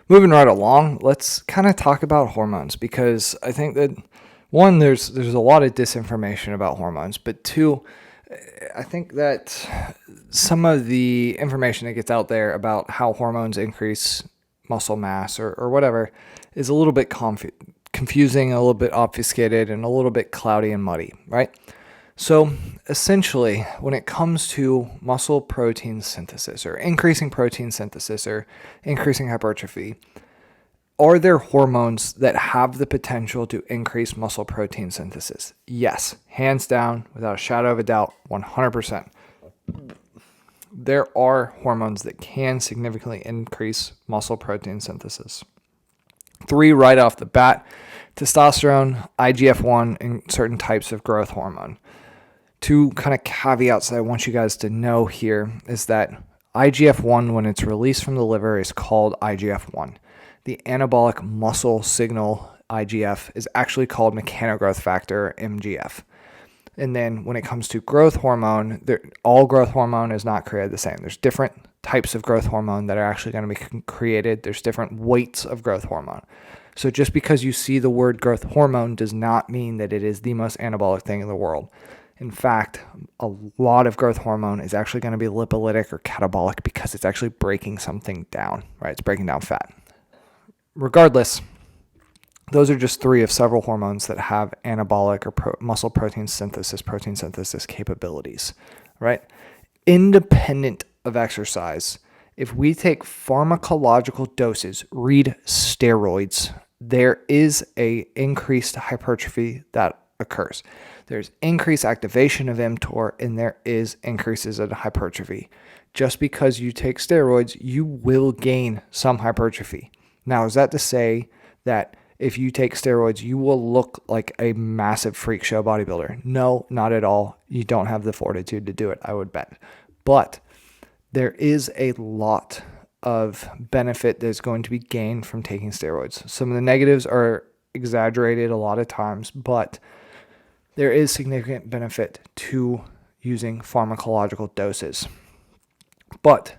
moving right along, let's kind of talk about hormones, because I think that one, there's a lot of disinformation about hormones, but two, I think that some of the information that gets out there about how hormones increase muscle mass or whatever is a little bit confusing, a little bit obfuscated, and a little bit cloudy and muddy, right? So essentially, when it comes to muscle protein synthesis or increasing protein synthesis or increasing hypertrophy, are there hormones that have the potential to increase muscle protein synthesis? Yes, hands down, without a shadow of a doubt, 100%. There are hormones that can significantly increase muscle protein synthesis. 3 right off the bat: testosterone, IGF-1, and certain types of growth hormone. 2 kind of caveats that I want you guys to know here is that IGF-1, when it's released from the liver, is called IGF-1. The anabolic muscle signal IGF is actually called mechanogrowth factor, MGF. And then when it comes to growth hormone, all growth hormone is not created the same. There's different types of growth hormone that are actually going to be created. There's different weights of growth hormone. So just because you see the word growth hormone does not mean that it is the most anabolic thing in the world. In fact, a lot of growth hormone is actually going to be lipolytic or catabolic because it's actually breaking something down, right? It's breaking down fat. Regardless, those are just 3 of several hormones that have anabolic or muscle protein synthesis capabilities, right? Independent of exercise, if we take pharmacological doses, read steroids, there is a increased hypertrophy that occurs. There's increased activation of mTOR, and there is increases in hypertrophy. Just because you take steroids, you will gain some hypertrophy. Now, is that to say that if you take steroids, you will look like a massive freak show bodybuilder? No, not at all. You don't have the fortitude to do it, I would bet. But there is a lot of benefit that's going to be gained from taking steroids. Some of the negatives are exaggerated a lot of times, but there is significant benefit to using pharmacological doses. But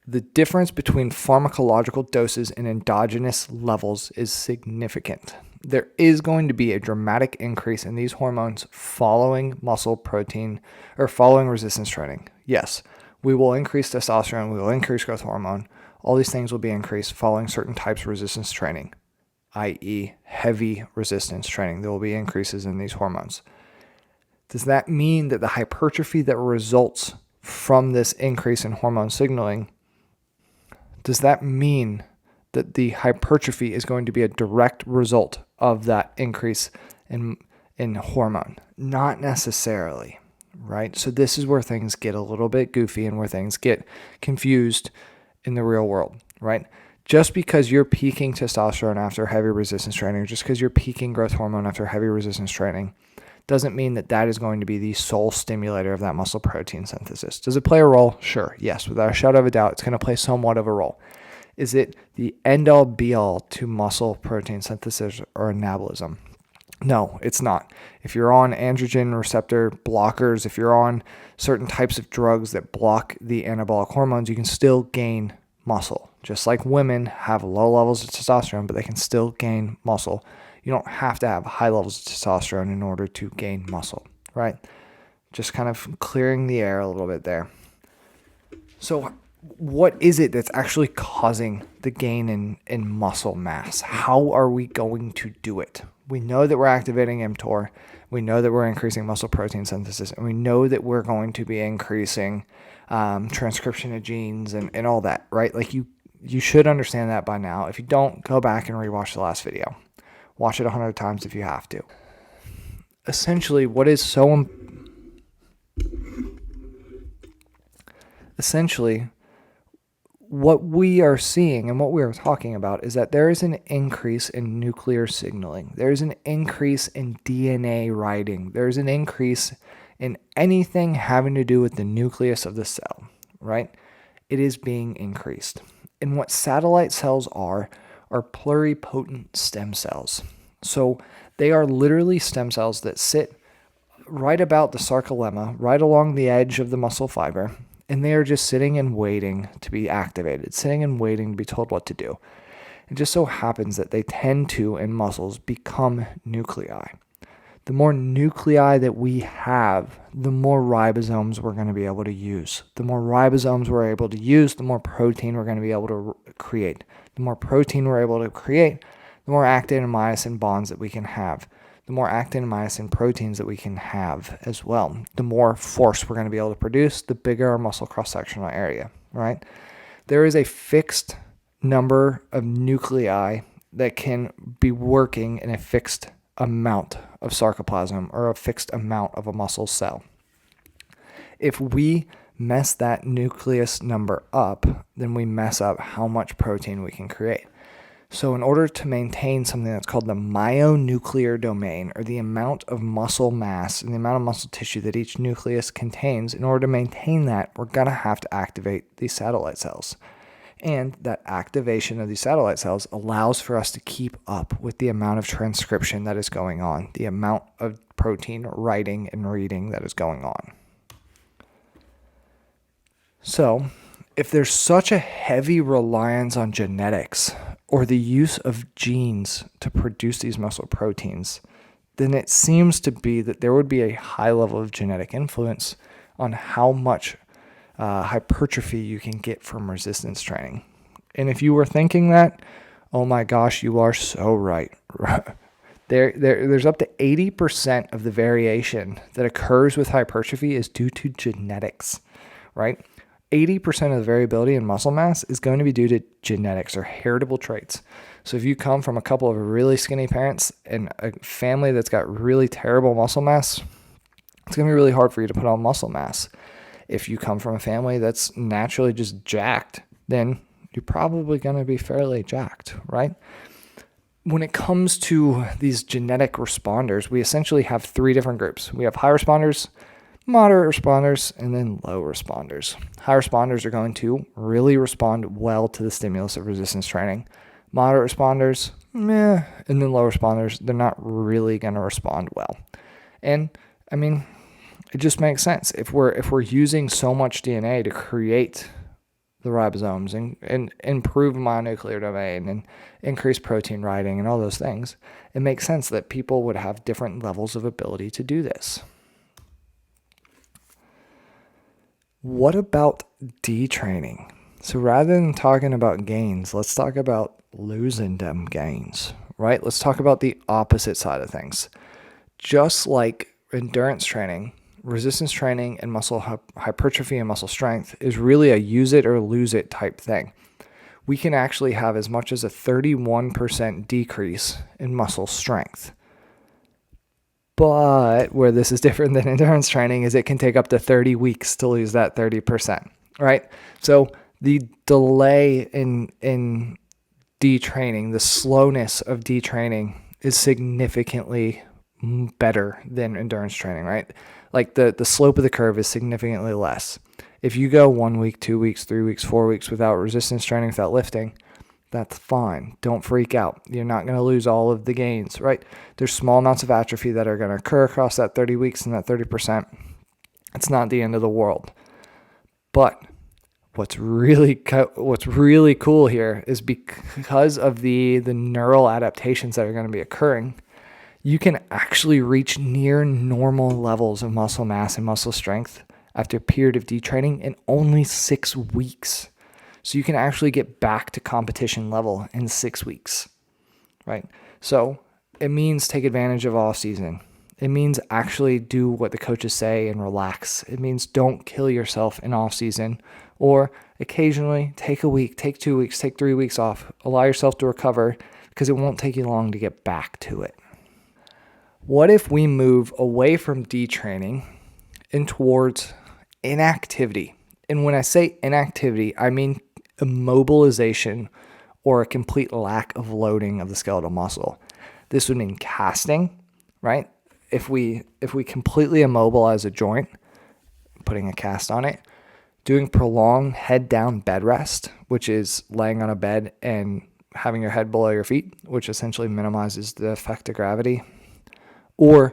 the difference between pharmacological doses and endogenous levels is significant. There is going to be a dramatic increase in these hormones following muscle protein or following resistance training. Yes, we will increase testosterone, we will increase growth hormone. All these things will be increased following certain types of resistance training, i.e. heavy resistance training. There will be increases in these hormones. Does that mean that the hypertrophy that results from this increase in hormone signaling, does that mean that the hypertrophy is going to be a direct result of that increase in hormone? Not necessarily, right? So this is where things get a little bit goofy and where things get confused in the real world, right? Just because you're peaking testosterone after heavy resistance training, or just because you're peaking growth hormone after heavy resistance training, doesn't mean that that is going to be the sole stimulator of that muscle protein synthesis. Does it play a role? Sure, yes. Without a shadow of a doubt, it's going to play somewhat of a role. Is it the end-all be-all to muscle protein synthesis or anabolism? No, it's not. If you're on androgen receptor blockers, if you're on certain types of drugs that block the anabolic hormones, you can still gain muscle. Just like women have low levels of testosterone, but they can still gain muscle. You don't have to have high levels of testosterone in order to gain muscle, right? Just kind of clearing the air a little bit there. So what is it that's actually causing the gain in muscle mass? How are we going to do it? We know that we're activating mTOR. We know that we're increasing muscle protein synthesis, and we know that we're going to be increasing transcription of genes and all that, right? Like you should understand that by now. If you don't, go back and rewatch the last video. Watch it 100 times if you have to. Essentially, what we are seeing and what we are talking about is that there is an increase in nuclear signaling. There's an increase in DNA writing. There's an increase in anything having to do with the nucleus of the cell, right? It is being increased. And what satellite cells are pluripotent stem cells. So they are literally stem cells that sit right about the sarcolemma, right along the edge of the muscle fiber, and they are just sitting and waiting to be activated, sitting and waiting to be told what to do. It just so happens that they tend to, in muscles, become nuclei. The more nuclei that we have, the more ribosomes we're going to be able to use. The more ribosomes we're able to use, the more protein we're going to be able to create. The more protein we're able to create, the more actin and myosin bonds that we can have. The more actin and myosin proteins that we can have as well. The more force we're going to be able to produce, the bigger our muscle cross-sectional area, right? There is a fixed number of nuclei that can be working in a fixed amount of sarcoplasm or a fixed amount of a muscle cell. If we mess that nucleus number up, then we mess up how much protein we can create. So in order to maintain something that's called the myonuclear domain, or the amount of muscle mass and the amount of muscle tissue that each nucleus contains, in order to maintain that, we're going to have to activate these satellite cells. And that activation of these satellite cells allows for us to keep up with the amount of transcription that is going on, the amount of protein writing and reading that is going on. So, if there's such a heavy reliance on genetics or the use of genes to produce these muscle proteins, then it seems to be that there would be a high level of genetic influence on how much hypertrophy you can get from resistance training. And if you were thinking that, oh my gosh, you are so right. There's up to 80% of the variation that occurs with hypertrophy is due to genetics, right? 80% of the variability in muscle mass is going to be due to genetics or heritable traits. So if you come from a couple of really skinny parents and a family that's got really terrible muscle mass, it's going to be really hard for you to put on muscle mass. If you come from a family that's naturally just jacked, then you're probably going to be fairly jacked, right? When it comes to these genetic responders, we essentially have three different groups. We have high responders, moderate responders, and then low responders. High responders are going to really respond well to the stimulus of resistance training. Moderate responders, meh, and then low responders, they're not really going to respond well. And I mean, it just makes sense. If we're using so much DNA to create the ribosomes and improve myonuclear domain and increase protein writing and all those things, it makes sense that people would have different levels of ability to do this. What about detraining? So rather than talking about gains, let's talk about losing them gains, right? Let's talk about the opposite side of things. Just like endurance training, resistance training and muscle hypertrophy and muscle strength is really a use it or lose it type thing. We can actually have as much as a 31% decrease in muscle strength. But where this is different than endurance training is it can take up to 30 weeks to lose that 30%, right? So the delay in detraining, the slowness of detraining is significantly better than endurance training, right? Like the slope of the curve is significantly less. If you go 1 week, 2 weeks, 3 weeks, 4 weeks without resistance training, without lifting, that's fine. Don't freak out. You're not going to lose all of the gains, right? There's small amounts of atrophy that are going to occur across that 30 weeks and that 30%. It's not the end of the world. But what's really cool here is because of the neural adaptations that are going to be occurring, you can actually reach near normal levels of muscle mass and muscle strength after a period of detraining in only 6 weeks. So you can actually get back to competition level in 6 weeks, right? So it means take advantage of off season. It means actually do what the coaches say and relax. It means don't kill yourself in off season, or occasionally take a week, take 2 weeks, take 3 weeks off. Allow yourself to recover because it won't take you long to get back to it. What if we move away from detraining and towards inactivity? And when I say inactivity, I mean immobilization or a complete lack of loading of the skeletal muscle. This would mean casting, right? If we completely immobilize a joint, putting a cast on it, doing prolonged head down bed rest, which is laying on a bed and having your head below your feet, which essentially minimizes the effect of gravity, or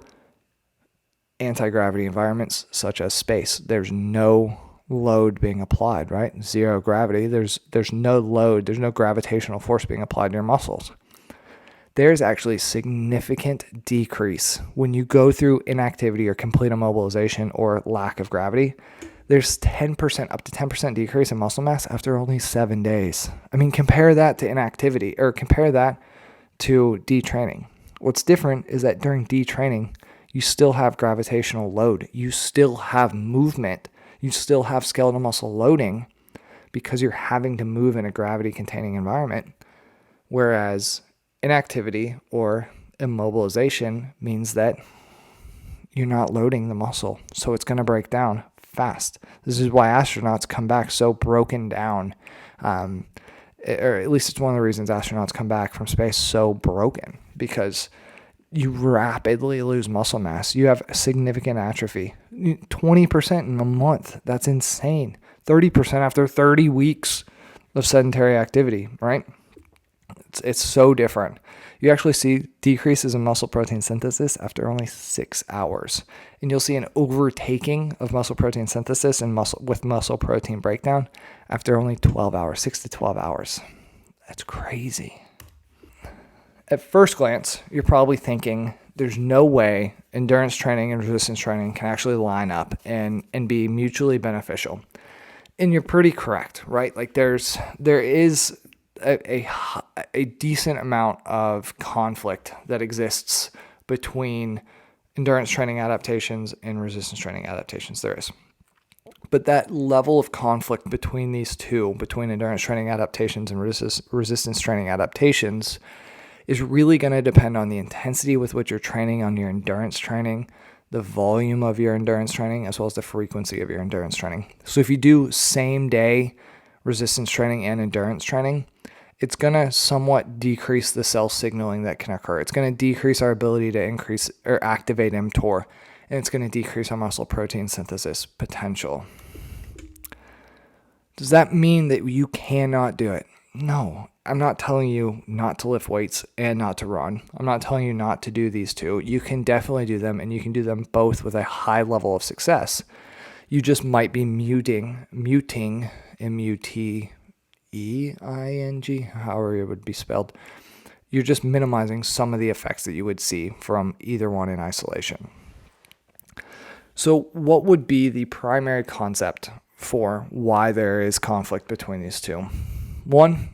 anti-gravity environments such as space. There's no load being applied, right? Zero gravity. There's no load, there's no gravitational force being applied to your muscles. There's actually significant decrease when you go through inactivity or complete immobilization or lack of gravity. There's 10%, up to 10% decrease in muscle mass after only 7 days. I mean, compare that to inactivity, or compare that to detraining. What's different is that during detraining, you still have gravitational load. You still have movement. You still have skeletal muscle loading because you're having to move in a gravity-containing environment. Whereas inactivity or immobilization means that you're not loading the muscle, so it's going to break down fast. This is why astronauts come back so broken down, or at least it's one of the reasons astronauts come back from space so broken, because you rapidly lose muscle mass. You have significant atrophy, 20% in a month. That's insane. 30% after 30 weeks of sedentary activity, right? It's so different. You actually see decreases in muscle protein synthesis after only 6 hours. And you'll see an overtaking of muscle protein synthesis and muscle protein breakdown after only 12 hours, 6 to 12 hours. That's crazy. At first glance, you're probably thinking there's no way endurance training and resistance training can actually line up and be mutually beneficial. And you're pretty correct, right? Like there is a decent amount of conflict that exists between endurance training adaptations and resistance training adaptations. There is. But that level of conflict between these two, between endurance training adaptations and resistance training adaptations, is really going to depend on the intensity with which you're training on your endurance training, the volume of your endurance training, as well as the frequency of your endurance training. So if you do same day resistance training and endurance training, it's going to somewhat decrease the cell signaling that can occur. It's going to decrease our ability to increase or activate mTOR, and it's going to decrease our muscle protein synthesis potential. Does that mean that you cannot do it? No, I'm not telling you not to lift weights and not to run. I'm not telling you not to do these two. You can definitely do them, and you can do them both with a high level of success. You just might be muting, M-U-T-E-I-N-G, however it would be spelled. You're just minimizing some of the effects that you would see from either one in isolation. So what would be the primary concept for why there is conflict between these two? One,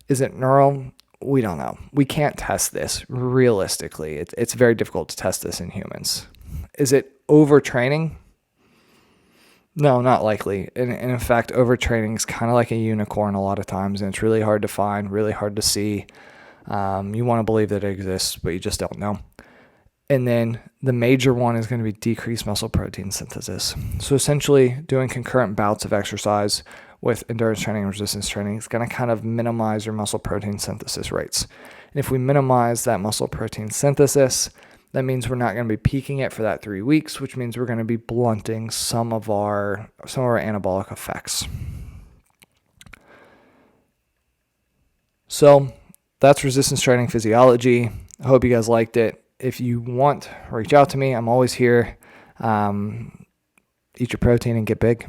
is it neural? We don't know. We can't test this realistically. It's very difficult to test this in humans. Is it overtraining? No, not likely. And in fact, overtraining is kind of like a unicorn a lot of times, and it's really hard to find, really hard to see. You want to believe that it exists, but you just don't know. And then the major one is going to be decreased muscle protein synthesis. So essentially, doing concurrent bouts of exercise with endurance training and resistance training is going to kind of minimize your muscle protein synthesis rates. And if we minimize that muscle protein synthesis, that means we're not going to be peaking it for that 3 weeks, which means we're going to be blunting some of our anabolic effects. So that's resistance training physiology. I hope you guys liked it. If you want, reach out to me. I'm always here. Eat your protein and get big.